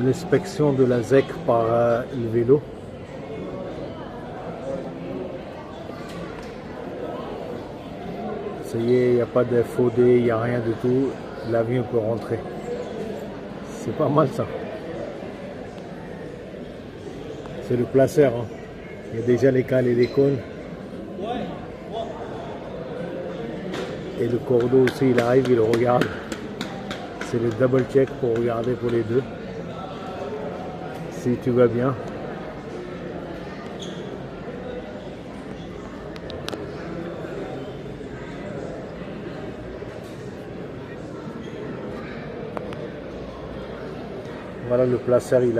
l'inspection de la ZEC par le vélo. Ça y est, il n'y a pas de faux dé, il n'y a rien du tout. L'avion peut rentrer. C'est pas mal ça. C'est le placeur. Hein. Il y a déjà les cales et les cônes. Et le cordeau aussi, il arrive, il regarde. C'est le double check pour regarder pour les deux. Si tout va bien. Voilà, le placeur, il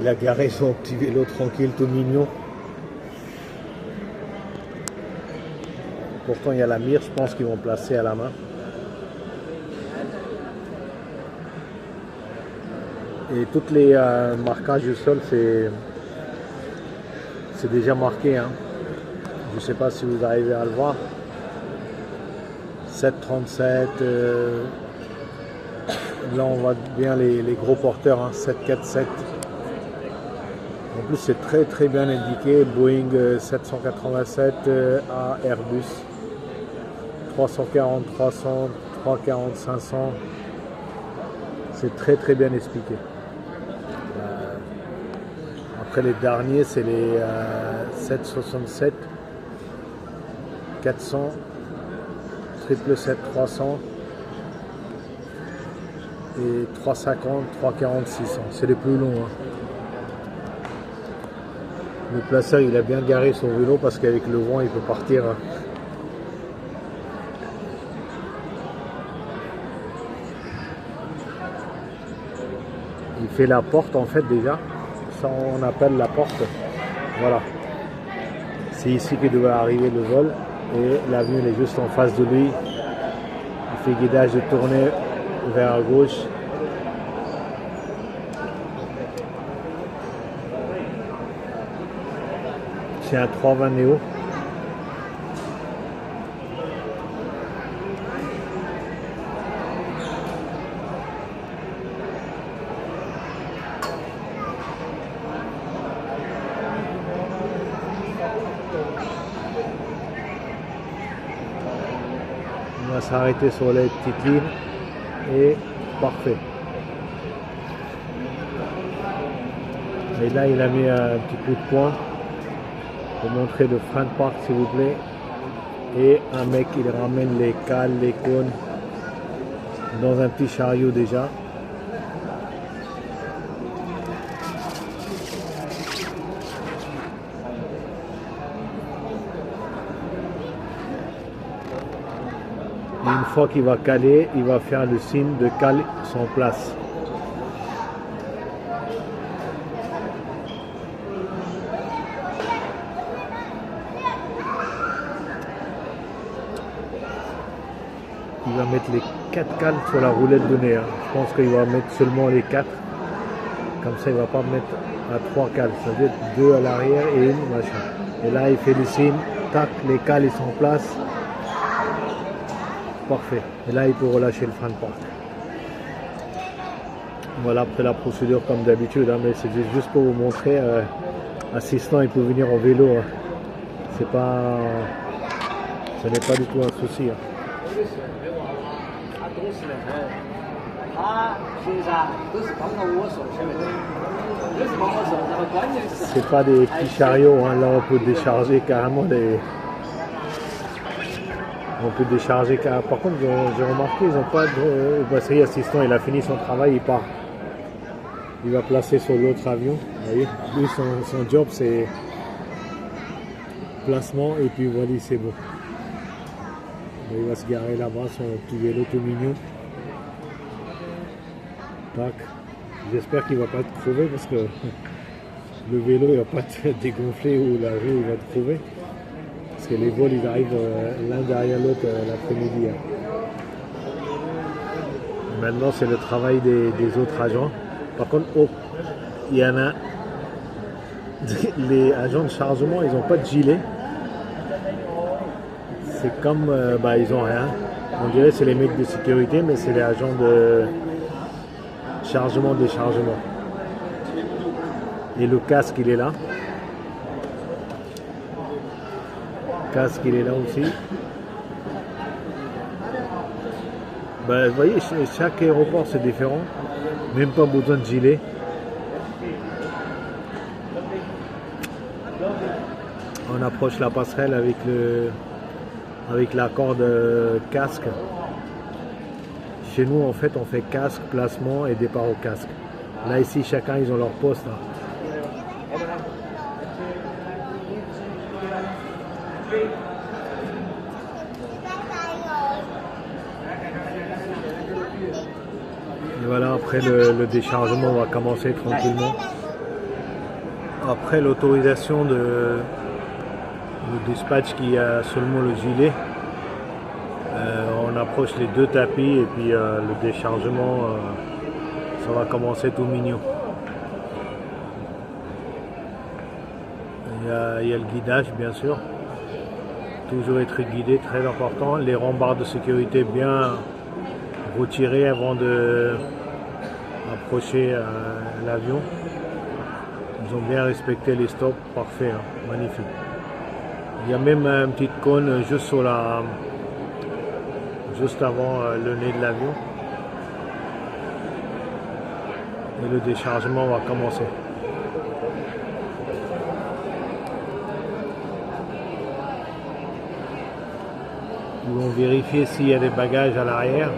a garé son petit vélo tranquille, tout mignon. Pourtant, il y a la mire, je pense qu'ils vont placer à la main. Et toutes les marquages du sol, c'est déjà marqué. Hein. Je ne sais pas si vous arrivez à le voir. 737. Là, on voit bien les gros porteurs. Hein, 747. En plus, c'est très très bien indiqué. Boeing 787 à Airbus. 340, 300, 340, 500. C'est très très bien expliqué. Après les derniers, c'est les 767, 400, 777, 300 et 350, 340, 600. C'est les plus longs. Hein. Le placeur, il a bien garé son vélo parce qu'avec le vent, il peut partir. Hein. Il fait la porte en fait déjà. Ça on appelle la porte. Voilà. C'est ici que doit arriver le vol. Et l'avion est juste en face de lui. Il fait guidage de tourner vers la gauche. C'est un 320 Neo. On va s'arrêter sur les petites lignes et parfait. Et là il a mis un petit coup de poing pour montrer le frein de parc s'il vous plaît. Et un mec il ramène les cales, les cônes dans un petit chariot déjà. Et une fois qu'il va caler, il va faire le signe de cale son place. Il va mettre les 4 cales sur la roulette de nez. Hein. Je pense qu'il va mettre seulement les 4. Comme ça, il ne va pas mettre à 3 cales. Ça veut dire 2 à l'arrière et une machin. Et là, il fait le signe. Tac, les cales ils sont en place. Parfait. Et là, il peut relâcher le frein de porte. Voilà, après la procédure comme d'habitude. Hein, mais c'est juste pour vous montrer. Assistant, il peut venir en vélo. Hein. C'est pas... Ce n'est pas du tout un souci. Hein. C'est pas des petits chariots. Hein. Là, on peut décharger carrément des... On peut décharger. Par contre, j'ai remarqué, ils n'ont pas de. Ça y est, assistant, il a fini son travail, il part. Il va placer sur l'autre avion. Vous voyez, lui, son job, c'est placement et puis voilà, c'est bon. Il va se garer là-bas, son petit vélo tout mignon. Tac. J'espère qu'il ne va pas être crevé parce que le vélo, il ne va pas être dégonflé ou la roue, il va être crevé. Parce que les vols ils arrivent l'un derrière l'autre l'après-midi. Maintenant c'est le travail des autres agents. Par contre, il y en a les agents de chargement, ils n'ont pas de gilet. C'est comme ils n'ont rien. On dirait que c'est les mecs de sécurité, mais c'est les agents chargement, déchargement. Et le casque, il est là. Le casque, il est là aussi. Ben, vous voyez, chaque aéroport, c'est différent. Même pas besoin de gilet. On approche la passerelle avec la corde casque. Chez nous, en fait, on fait casque, placement et départ au casque. Là, ici, chacun, ils ont leur poste. Là. Et voilà, après le déchargement, on va commencer tranquillement. Après l'autorisation de dispatch qui a seulement le gilet, on approche les deux tapis et puis le déchargement, ça va commencer tout mignon. Il y a le guidage bien sûr, toujours être guidé, très important. Les rambardes de sécurité bien retirés avant de approcher l'avion. Ils ont bien respecté les stops, parfait, hein, magnifique. Il y a même une petite cône juste avant le nez de l'avion. Et le déchargement va commencer. Ils vont vérifier s'il y a des bagages à l'arrière.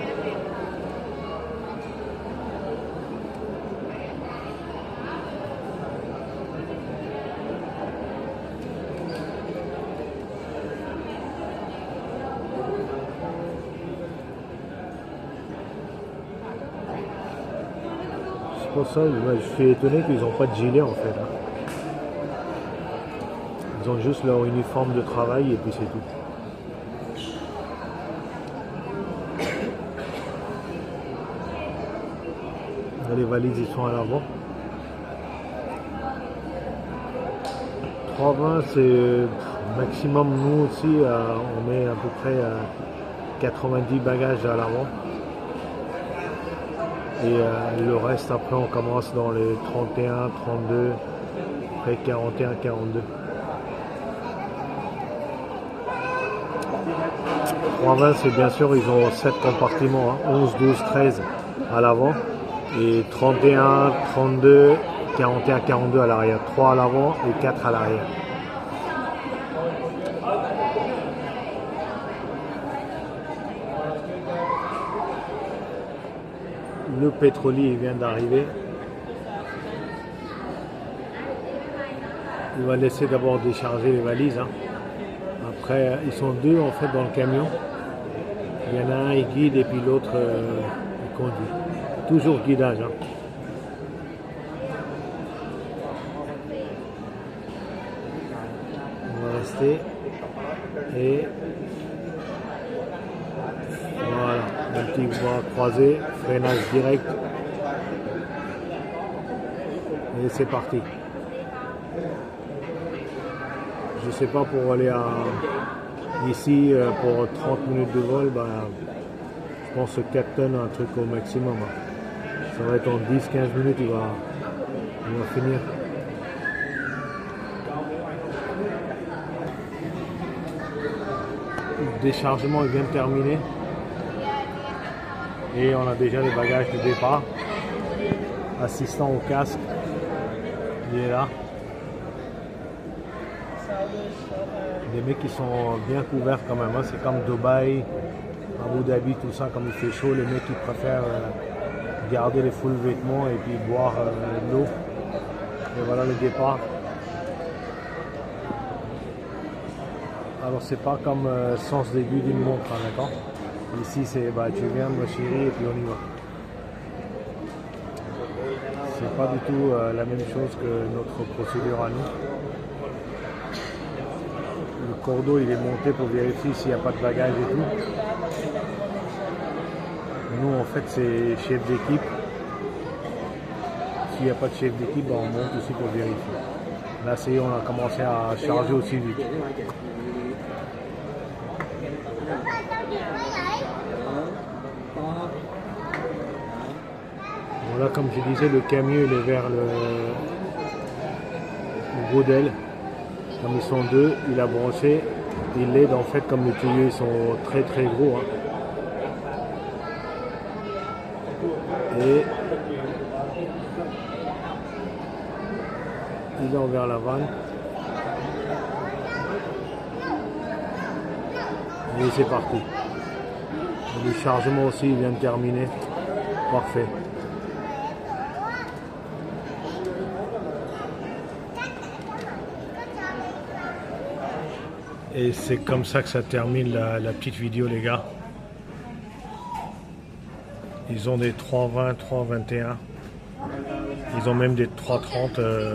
C'est pour ça que je suis étonné qu'ils n'ont pas de gilet en fait. Ils ont juste leur uniforme de travail et puis c'est tout. Les valises ils sont à l'avant. 320 c'est maximum, nous aussi on met à peu près 90 bagages à l'avant. Et le reste après on commence dans les 31, 32, après 41, 42. 320 c'est bien sûr, ils ont 7 compartiments, hein, 11, 12, 13 à l'avant. Et 31, 32, 41, 42 à l'arrière. 3 à l'avant et 4 à l'arrière. Le pétrolier vient d'arriver. Il va laisser d'abord décharger les valises. Hein. Après, ils sont deux en fait dans le camion. Il y en a un qui guide et puis l'autre il conduit. Toujours guidage. Hein. On va rester. Et voilà, un petit voie croisé, freinage direct. Et c'est parti. Je sais pas, pour aller ici pour 30 minutes de vol, bah, je pense 4 tonnes, un truc au maximum. Hein. Ça va être en 10-15 minutes, il va finir. Le déchargement il vient de terminer. Et on a déjà les bagages de départ. Assistant au casque, il est là. Des mecs qui sont bien couverts quand même. Hein. C'est comme Dubaï, Abu Dhabi, tout ça, comme il fait chaud, les mecs qui préfèrent garder les full vêtements et puis boire de l'eau. Et voilà le départ. Alors c'est pas comme sens début d'une montre, hein, d'accord? Ici c'est bah tu viens ma chérie et puis on y va. C'est pas du tout la même chose que notre procédure à nous. Le cordeau il est monté pour vérifier s'il n'y a pas de bagages et tout. Nous en fait c'est chef d'équipe. S'il n'y a pas de chef d'équipe, on monte aussi pour vérifier. Là c'est on a commencé à charger aussi vite. Voilà, comme je disais, le camion il est vers le bout d'aile. Comme ils sont deux, il a branché. Il l'aide en fait, comme les tuyaux ils sont très très gros. Hein. Et il est envers la vanne. Et c'est parti. Le chargement aussi il vient de terminer. Parfait. Et c'est comme ça que ça termine la petite vidéo les gars. Ils ont des 3,20, 3,21. Ils ont même des 3,30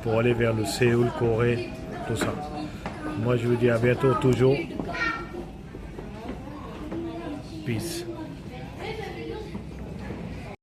pour aller vers le Séoul, Corée, tout ça. Moi je vous dis à bientôt toujours. Peace.